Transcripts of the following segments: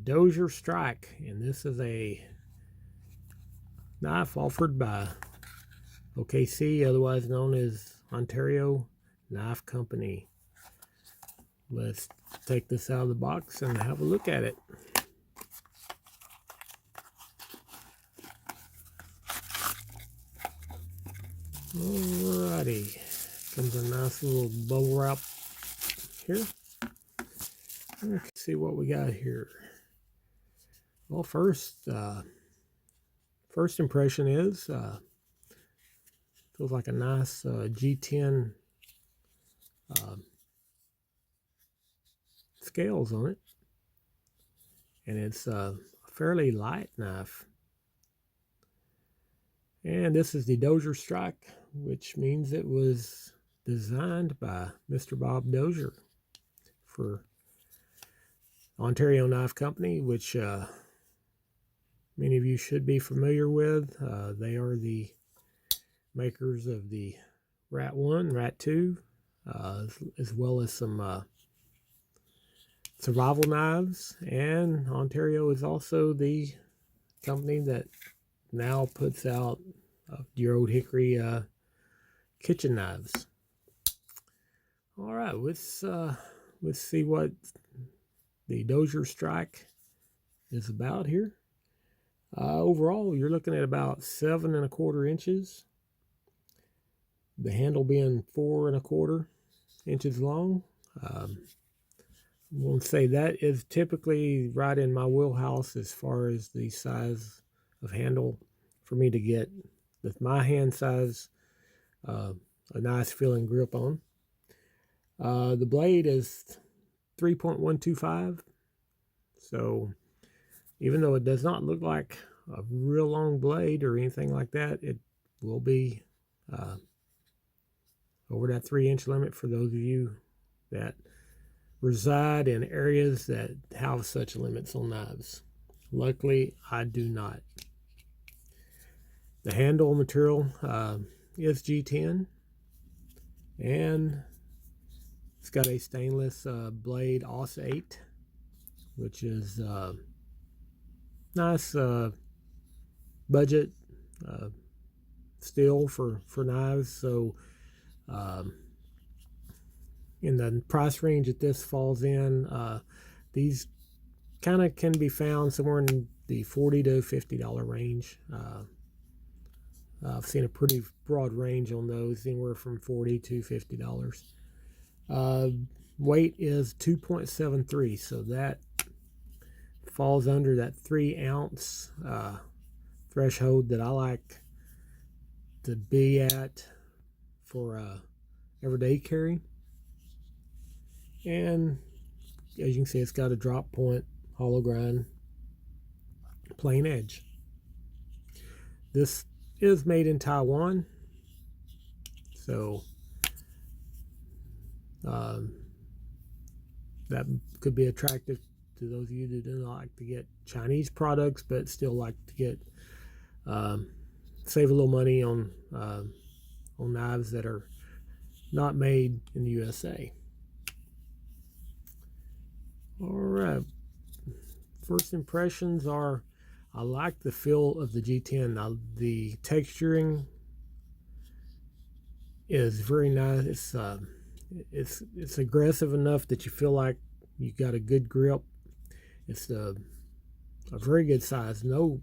Dozier Strike, and this is a knife offered by OKC, otherwise known as Ontario Knife Company. Let's take this out of the box and have a look at it. Alrighty, comes a nice little bubble wrap here. Let's see what we got here. Well, first impression is feels like a nice G10 scales on it, and it's a fairly light knife. And this is the Dozier Strike, which means it was designed by Mr. Bob Dozier for Ontario Knife Company, which many of you should be familiar with. They are the makers of the Rat 1, Rat 2, as well as some survival knives. And Ontario is also the company that now puts out your old hickory kitchen knives. All right, let's see what the Dozier Strike is about here. Overall, you're looking at about 7 1/4 inches. The handle being 4 1/4 inches long. I'm going to say that is typically right in my wheelhouse as far as the size of handle for me to get with my hand size a nice feeling grip on. The blade is 3.125, so even though it does not look like a real long blade or anything like that, it will be over that 3-inch limit for those of you that reside in areas that have such limits on knives. Luckily, I do not. The handle material is G10, and it's got a stainless blade Aus 8, which is nice budget steel for knives. So in the price range that this falls in, these kind of can be found somewhere in the $40 to $50 range. I've seen a pretty broad range on those, anywhere from $40 to $50. Weight is 2.73, so that falls under that 3-ounce threshold that I like to be at for everyday carry. And as you can see, it's got a drop point, hollow grind, plain edge. This is made in Taiwan, so that could be attractive to those of you that do not like to get Chinese products, but still like to get save a little money on knives that are not made in the USA. All right, first impressions are, I like the feel of the G10. Now, the texturing is very nice. It's aggressive enough that you feel like you got a good grip. It's a very good size. No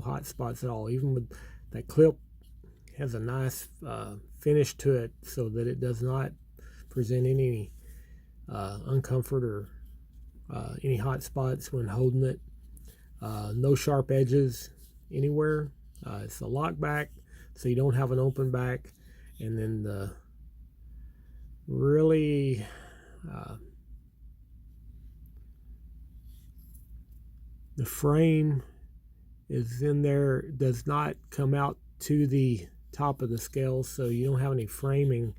hot spots at all. Even with that clip, has a nice finish to it, so that it does not present any uncomfort or any hot spots when holding it. No sharp edges anywhere. It's a lock back, so you don't have an open back. And then the really the frame is in there, does not come out to the top of the scale, so you don't have any framing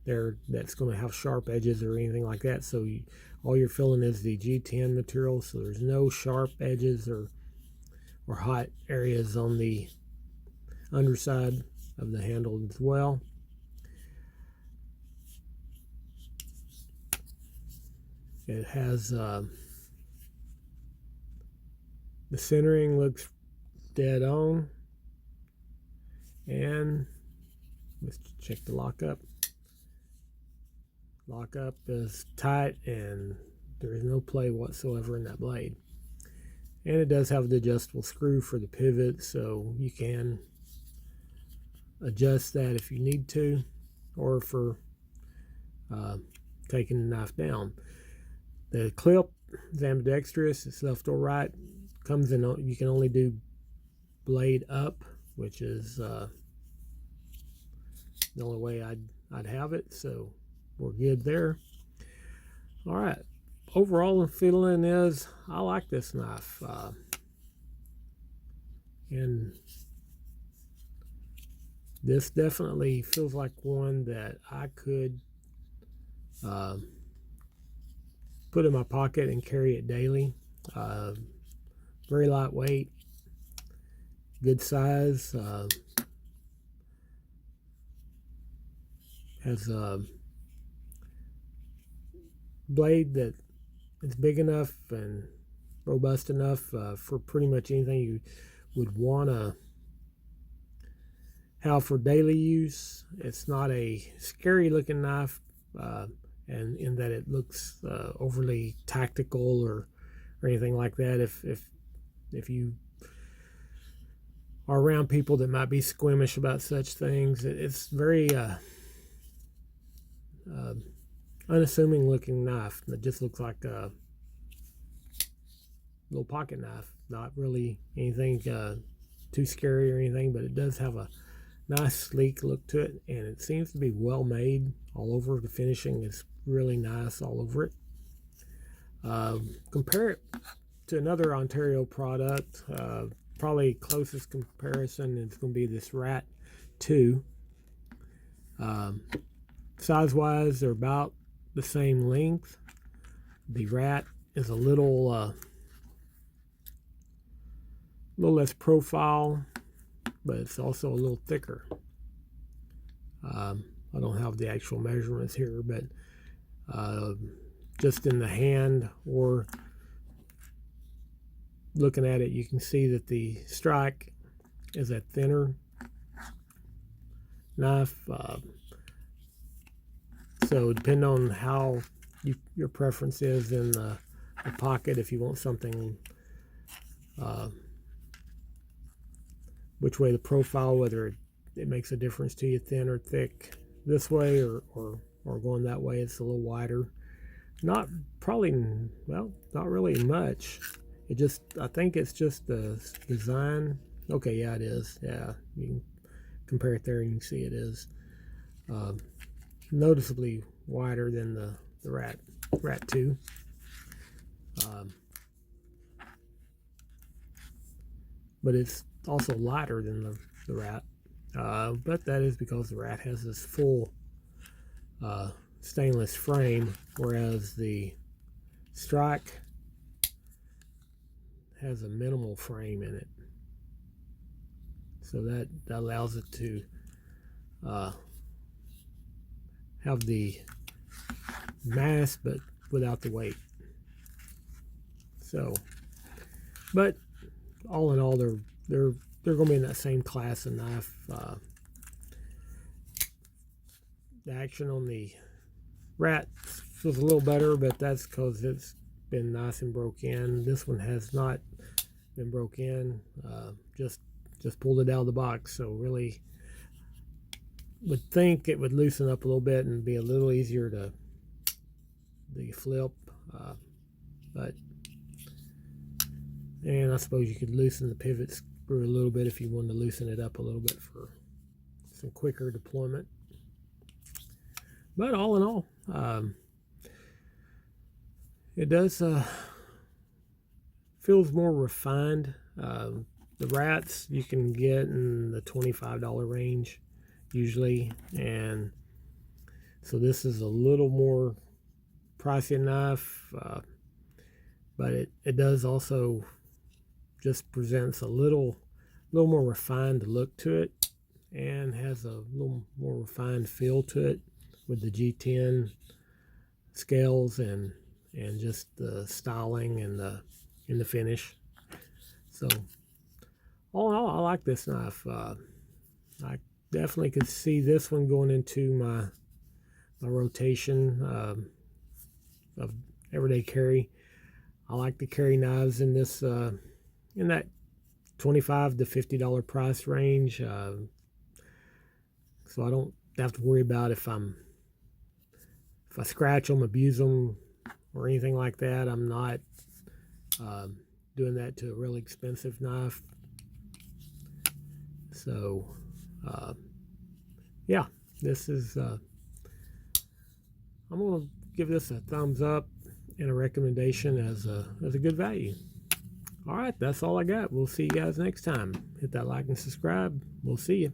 there that's going to have sharp edges or anything like that. So all you're feeling is the G10 material, so there's no sharp edges or hot areas on the underside of the handle as well. It has The centering looks dead on. And let's check the lockup. Lockup is tight and there is no play whatsoever in that blade. And it does have the adjustable screw for the pivot, so you can adjust that if you need to, or for taking the knife down. The clip is ambidextrous, it's left or right. Comes in, you can only do blade up, which is the only way I'd have it, so we're good there. All right, overall the feeling is I like this knife, and this definitely feels like one that I could put in my pocket and carry it daily. Very lightweight, good size, has a blade that is big enough and robust enough for pretty much anything you would want to have for daily use. It's not a scary looking knife, and in that it looks overly tactical or anything like that. If you are around people that might be squeamish about such things, it's very unassuming looking knife that just looks like a little pocket knife. Not really anything too scary or anything, but it does have a nice sleek look to it, and it seems to be well made all over. The finishing is really nice all over it. Compare it to another Ontario product. Probably closest comparison is going to be this Rat 2. Size wise, they're about the same length. The Rat is a little less profile, but it's also a little thicker. I don't have the actual measurements here, but just in the hand or looking at it, you can see that the Strke is a thinner knife. So depending on how your preference is in the pocket, if you want something, which way the profile, whether it makes a difference to you, thin or thick this way, or going that way, it's a little wider. Not really much. It just, I think it's just the design. Okay, yeah, it is. Yeah, you can compare it there and you can see it is noticeably wider than the Rat 2. But it's also lighter than the Rat. But that is because the Rat has this full stainless frame, whereas the Strke has a minimal frame in it. So that allows it to have the mass but without the weight. So, but all in all, they're going to be in that same class of knife. The action on the Rat feels a little better, but that's because it's been nice and broke in. This one has not been broke in. Just pulled it out of the box, so really would think it would loosen up a little bit and be a little easier to flip, and I suppose you could loosen the pivot screw a little bit if you wanted to loosen it up a little bit for some quicker deployment. But all in all, it does feels more refined. The Rats you can get in the $25 range usually, and so this is a little more pricey knife, but it does also just presents a little more refined look to it, and has a little more refined feel to it with the G10 scales and just the styling and the finish. So all in all, I like this knife. I definitely could see this one going into my rotation of everyday carry. I like to carry knives in this in that $25 to $50 price range, so I don't have to worry about if I scratch them, abuse them, or anything like that. I'm not doing that to a really expensive knife. So yeah, this is I'm gonna give this a thumbs up and a recommendation as a good value. All right, that's all I got. We'll see you guys next time. Hit that like and subscribe. We'll see you.